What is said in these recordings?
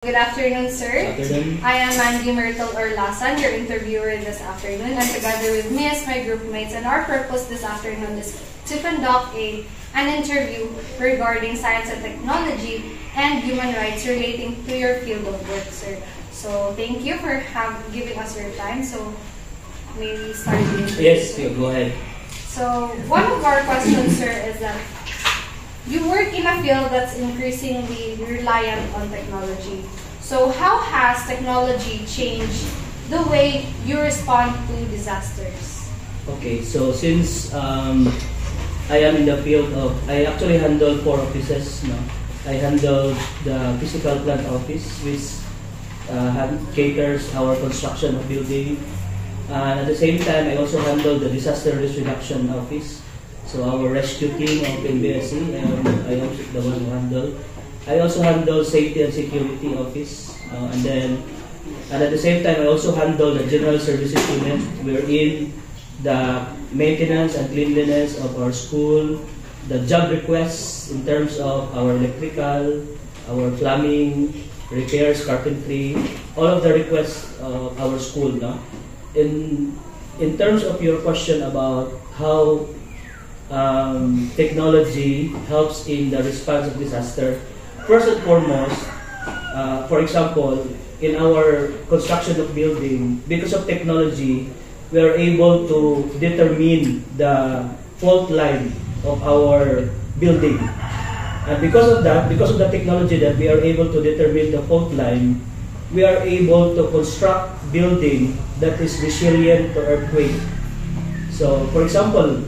Good afternoon, sir. Afternoon. I am Mandy Myrtle Orlasan, your interviewer this afternoon, and together with me as my group mates, and our purpose this afternoon is to conduct an interview regarding science and technology and human rights relating to your field of work, sir. So thank you for giving us your time. So maybe start the interview. Yes, go ahead. So one of our questions, sir, is that you work in a field that's increasingly reliant on technology. So how has technology changed the way you respond to disasters? Okay, so since I am in the field of, I actually handle 4 offices. No? I handle the physical plant office, which caters our construction of building. And at the same time, I also handle the disaster risk reduction office. So our rescue team of NBSC, I am the one who handle. I also handle safety and security office, and at the same time I also handle the general services unit. We're in the maintenance and cleanliness of our school, the job requests in terms of our electrical, our plumbing, repairs, carpentry, all of the requests of our school. No? In terms of your question about how technology helps in the response of disaster. First and foremost, for example, in our construction of building, because of technology, we are able to determine the fault line of our building. And because of that, because of the technology that we are able to determine the fault line, we are able to construct building that is resilient to earthquake. So, for example,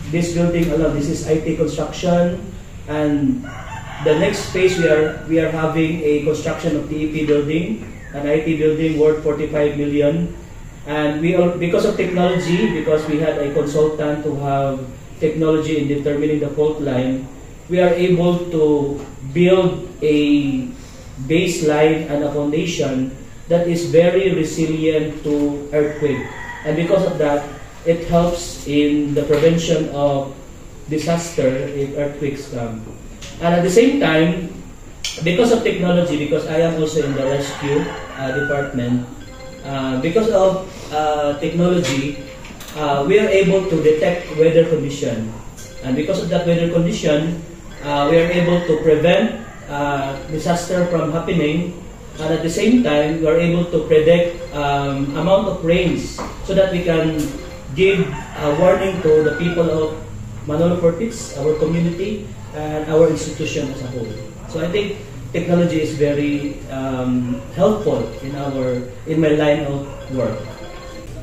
this building alone, this is IT construction, and the next phase we are having a construction of TEP building, an IT building worth 45 million, and we are, because of technology, because we had a consultant who have technology in determining the fault line, we are able to build a baseline and a foundation that is very resilient to earthquake, and because of that, it helps in the prevention of disaster if earthquakes come. And at the same time, because of technology, because I am also in the rescue department, because of technology, we are able to detect weather condition. And because of that weather condition, we are able to prevent disaster from happening. And at the same time, we are able to predict amount of rains so that we can give a warning to the people of Manolo Fortix, our community, and our institution as a whole. So I think technology is very helpful in my line of work.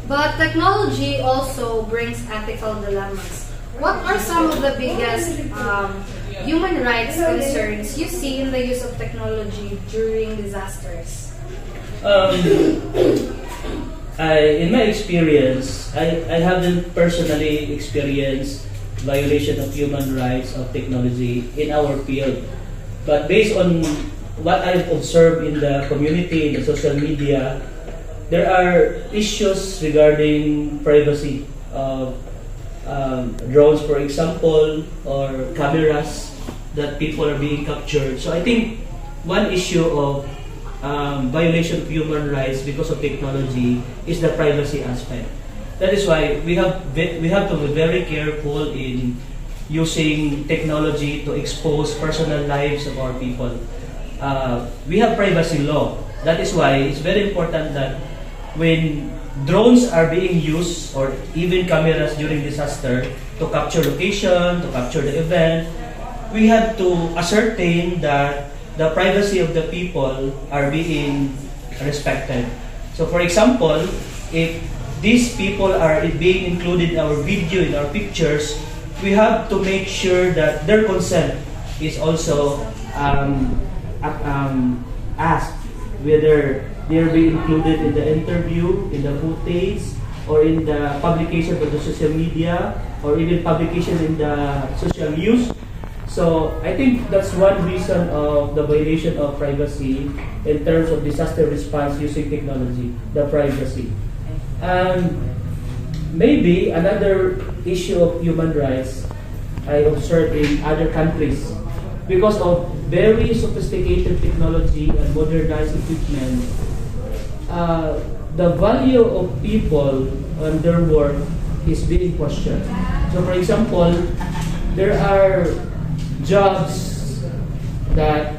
But technology also brings ethical dilemmas. What are some of the biggest human rights concerns you see in the use of technology during disasters? In my experience, I haven't personally experienced violation of human rights of technology in our field. But based on what I've observed in the community, in the social media, there are issues regarding privacy of drones, for example, or cameras that people are being captured. So I think one issue of violation of human rights because of technology is the privacy aspect. That is why we have to be very careful in using technology to expose personal lives of our people. We have privacy law. That is why it's very important that when drones are being used, or even cameras during disaster, to capture location, to capture the event, we have to ascertain that the privacy of the people are being respected. So for example, if these people are being included in our video, in our pictures, we have to make sure that their consent is also asked, whether they're being included in the interview, in the footage, or in the publication of the social media, or even publication in the social news. So I think that's one reason of the violation of privacy in terms of disaster response using technology, the privacy. And maybe another issue of human rights I observed in other countries, because of very sophisticated technology and modernized equipment, the value of people and their work is being questioned. So for example, there are jobs that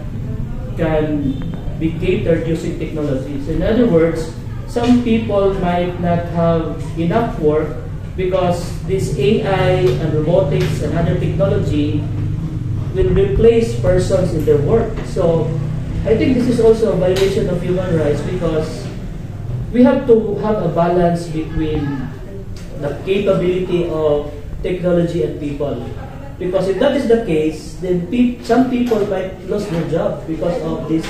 can be catered using technologies. In other words, some people might not have enough work because this AI and robotics and other technology will replace persons in their work. So I think this is also a violation of human rights because we have to have a balance between the capability of technology and people. Because if that is the case, then some people might lose their job because of this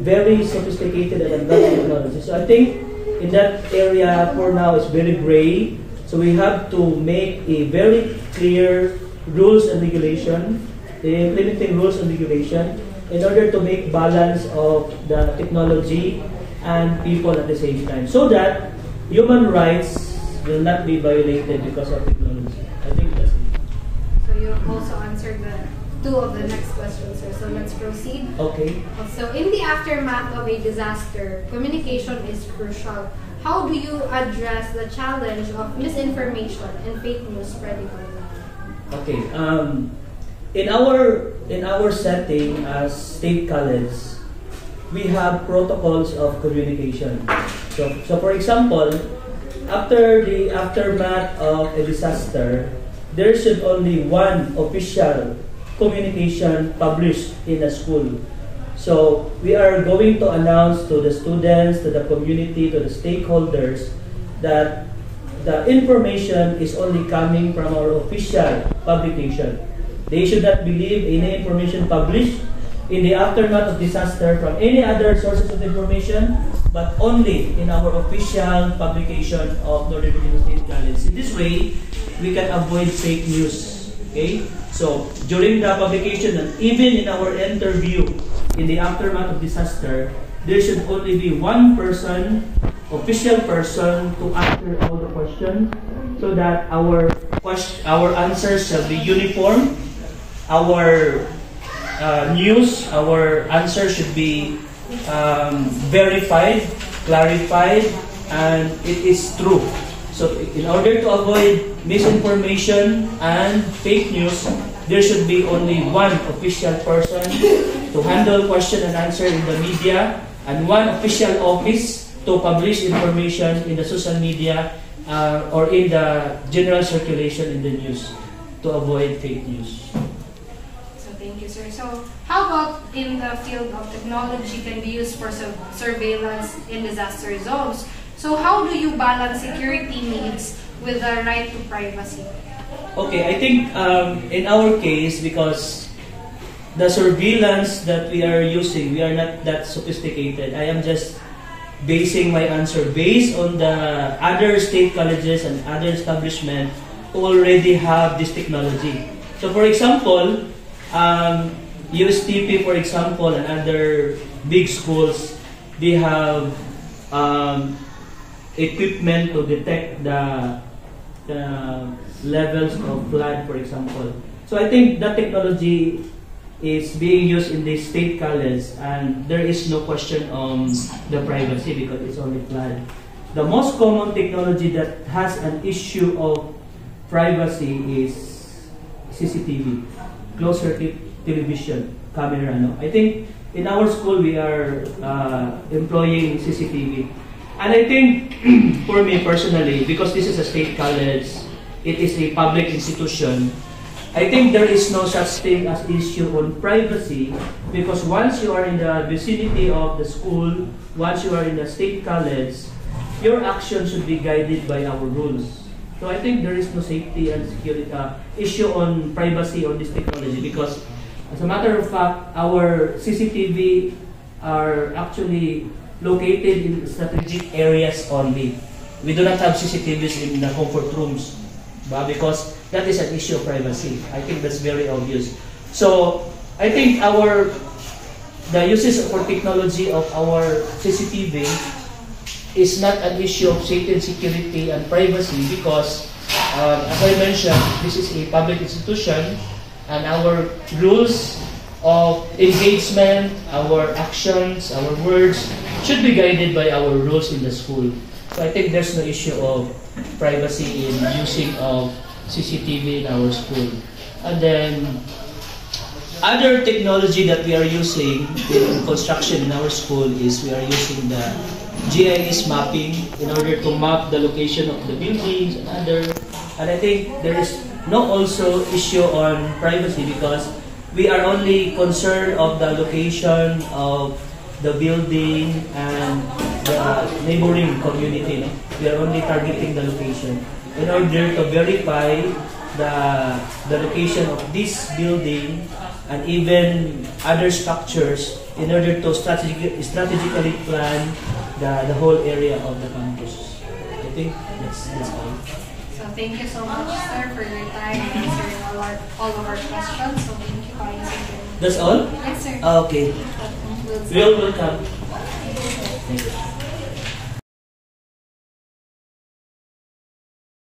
very sophisticated and advanced technology. So I think in that area for now it's very gray. So we have to make a very clear rules and regulation, implementing rules and regulation in order to make balance of the technology and people at the same time, so that human rights will not be violated because of technology. I think that's it. So you also answered the two of the next questions, sir. So let's proceed. Okay. So in the aftermath of a disaster, communication is crucial. How do you address the challenge of misinformation and fake news spreading online? Okay. In our setting as state college, we have protocols of communication. So for example, after the aftermath of a disaster, there should only one official communication published in a school. So we are going to announce to the students, to the community, to the stakeholders that the information is only coming from our official publication. They should not believe any information published in the aftermath of disaster from any other sources of information, but only in our official publication of Northern Philippine State College. In this way, we can avoid fake news. Okay? So during the publication and even in our interview in the aftermath of disaster, there should only be one person, official person, to answer all the questions, so that our answers shall be uniform. Our news, our answers should be verified, clarified, and it is true. So in order to avoid misinformation and fake news, there should be only one official person to handle question and answer in the media, and one official office to publish information in the social media or in the general circulation in the news to avoid fake news. So thank you, sir. So how about in the field of technology can be used for surveillance in disaster zones? So how do you balance security needs with the right to privacy? Okay, I think in our case, because the surveillance that we are using, we are not that sophisticated. I am just basing my answer based on the other state colleges and other establishments who already have this technology. So for example, USTP, for example, and other big schools, they have equipment to detect the levels of flood, for example. So I think that technology is being used in the state college, and there is no question on the privacy because it's only flood. The most common technology that has an issue of privacy is CCTV, closed circuit television camera. No? I think in our school we are employing CCTV. And I think, for me personally, because this is a state college, it is a public institution, I think there is no such thing as issue on privacy, because once you are in the vicinity of the school, once you are in the state college, your action should be guided by our rules. So I think there is no safety and security issue on privacy on this technology, because as a matter of fact, our CCTV are actually located in strategic areas only. We do not have CCTVs in the comfort rooms, because that is an issue of privacy. I think that's very obvious. So I think the uses for technology of our CCTV is not an issue of safety and security and privacy, because as I mentioned, this is a public institution and our rules of engagement, our actions, our words should be guided by our rules in the school. So I think there's no issue of privacy in using of CCTV in our school. And then other technology that we are using in construction in our school is we are using the GIS mapping in order to map the location of the buildings and other. And I think there is no also issue on privacy because we are only concerned of the location of the building and the neighboring community. No? We are only targeting the location in order to verify the location of this building and even other structures in order to strategically plan the whole area of the campus. I think that's all. So thank you so much, sir, for your time and answering all of our questions. So thank you for answering. That's all? Yes, sir. Okay. That concludes. Welcome. Thank you.